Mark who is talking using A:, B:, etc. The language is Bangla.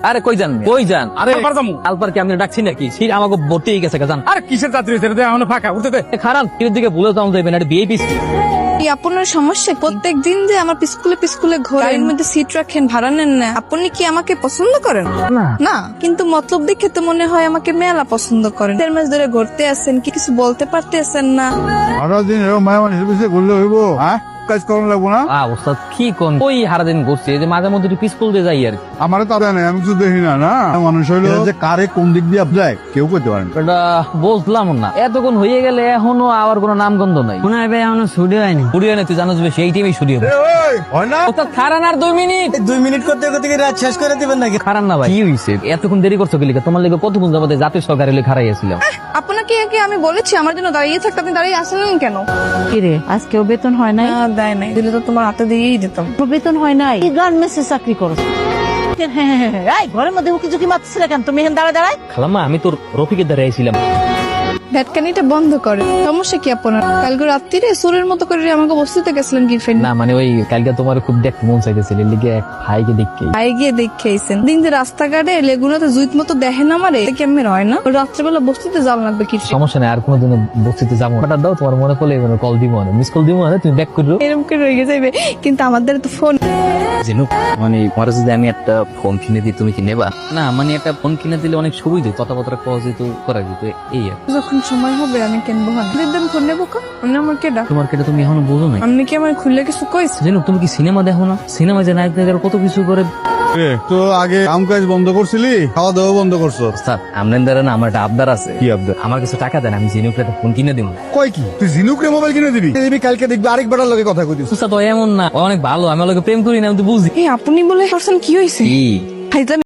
A: আরে কই যান
B: আরে আবার যামু।
A: আলপার কি আপনি ডাকছি নাকি সিট আমাকে ভর্তি হয়ে গেছে জান।
B: আরে কিসের যাত্রী হয়েছে এখনো ফাঁকা উঠতে দে।
A: খারাপ এর দিকে ভুলে যাওয়া যাবে না, এটা বিএপি।
C: কি আপনার সমস্যা? প্রত্যেক দিন যে আমার পিছকুলে ঘরের মধ্যে সিট রাখেন, ভাড়া নেন না, আপনি কি আমাকে পছন্দ করেন? না, কিন্তু মতলব দেখে তো মনে হয় আমাকে মেলা পছন্দ করেন। 4 মাস ধরে ঘুরতে আসেন, কি কিছু বলতে পারতেছেন না?
D: সারাদিন এরকম মায়া মানুষের পিছিয়ে ঘুরলে হইব, হ্যাঁ? কাজ করানো লাগবো না?
A: ওস্তাদ কি কোন ওই সারাদিন ঘুরছে, এই যে মাঝে মধ্যে পিছকুল দিয়ে যাই আর কি।
D: আমারও তা দেয় না, আমি কিছু দেখি না। না মানুষ হইলো যে কারে কোন দিক দিয়ে যায় কেউ করতে পারেন।
A: এটা বললাম না, এতক্ষণ হয়ে গেলে এখনো আবার কোনো নামগন্ধ নাই।
E: মনে হয় ভাই এখনো ছুটি হয়নি।
A: ফুরিয়ে না তুই জানো সেই টাইমে শুরু হবে।
D: হয় না?
A: ওস্তাদ খারান আর 2 মিনিট।
E: 2 মিনিট করতে করতে কি রাত শেষ করে দিবেন নাকি?
A: খারান না ভাই, কি হইছে এতক্ষণ দেরি করছো কি লিখে? তোমার লিখে কতক্ষণ যাবতে জাতীয় সরকারের লিখে হারাইয়াছিলাম।
C: আপনাকে কি আমি বলেছি আমার জন্য দাঁড়িয়ে থাকতে? আপনি দাঁড়িয়ে আসলেন কেন?
F: কিরে আজকেও বেতন হয় নাই?
C: দেয় নাই, দিলে তো তোমার হাতে দিয়েই দিতাম।
F: তোর বেতন হয় নাই? কি গার্মেন্টসে চাকরি করো? এই ঘরের মধ্যে উকি ঝুঁকি মারতেছিলে কেন তুমি? এখানে দাঁড়ায়
A: খালাম্মা আমি তোর রফিকের দ্বারা আইছিলাম।
C: ভ্যাটকানিটা বন্ধ করে। সমস্যা কি আপনার? কালকে রাত্রিরে সুরের মতো করে আমাকে বসতে গেছিলেন গিরফ্রেন্ড।
A: না মানে ওই কালকে তোমার খুব দেখতে মন চাইতেছিল, লিগে এক ভাইকে দেখতে
C: ভাই গিয়ে দেখেছেন দিন যে রাস্তাঘাটে লেগুনাতে জুইত মতো দেখে না মারে, কেমন হয় না? রাত্রেবেলা বসতে যাওয়া লাগবে কি?
A: সমস্যা নেই, আর কোনোদিন বসতে যাবো। হঠাৎ দাও তোমার মনে পড়লে কল দিব, মিস কল দিব, তুমি ব্যাক করো।
C: এরকম করে রয়ে যাবে, কিন্তু আমাদের তো ফোন।
A: জিনু মানে তোমার যদি আমি একটা ফোন কিনে দিই তুমি কি নেবা? না মানে একটা ফোন কিনে দিলে অনেক সুবিধা, কথাবার্তা কওয়া যেত, করা যেত, এই আর।
C: যখন সময় হবে আমি কিনবো। দিন ফোন নেবো কা? অন্য আমার কেডা?
A: তোমার কেটে তুমি এখনো বোঝো না।
C: আপনি কি আমার খুললে কিছু কইস?
A: জিনু তুমি কি সিনেমা দেখো না? সিনেমা যে নায়ক নায়িকারা কত কিছু করে।
D: তো আগে কাম কাজ বন্ধ করছিলি, খাওয়া দাওয়া বন্ধ করছো।
A: স্যার আপনার দ্বারা না আমার একটা আবদার আছে।
D: কি আবদার?
A: আমার কাছে টাকা দেন, আমি জিনুকে একটা ফোন কিনে দিব।
D: কয় কি তুই জিনুকে মোবাইল কিনে দিবি? কালকে দেখবি আরেক বেটার লগে কথা কইতিস।
A: স্যার তো এমন না, ও অনেক ভালো, আমি ওকে প্রেম করি না, আমি তো বুঝি।
C: এই আপনি বলে পারছেন কি হয়েছে?
A: কি
C: ফাইজলামি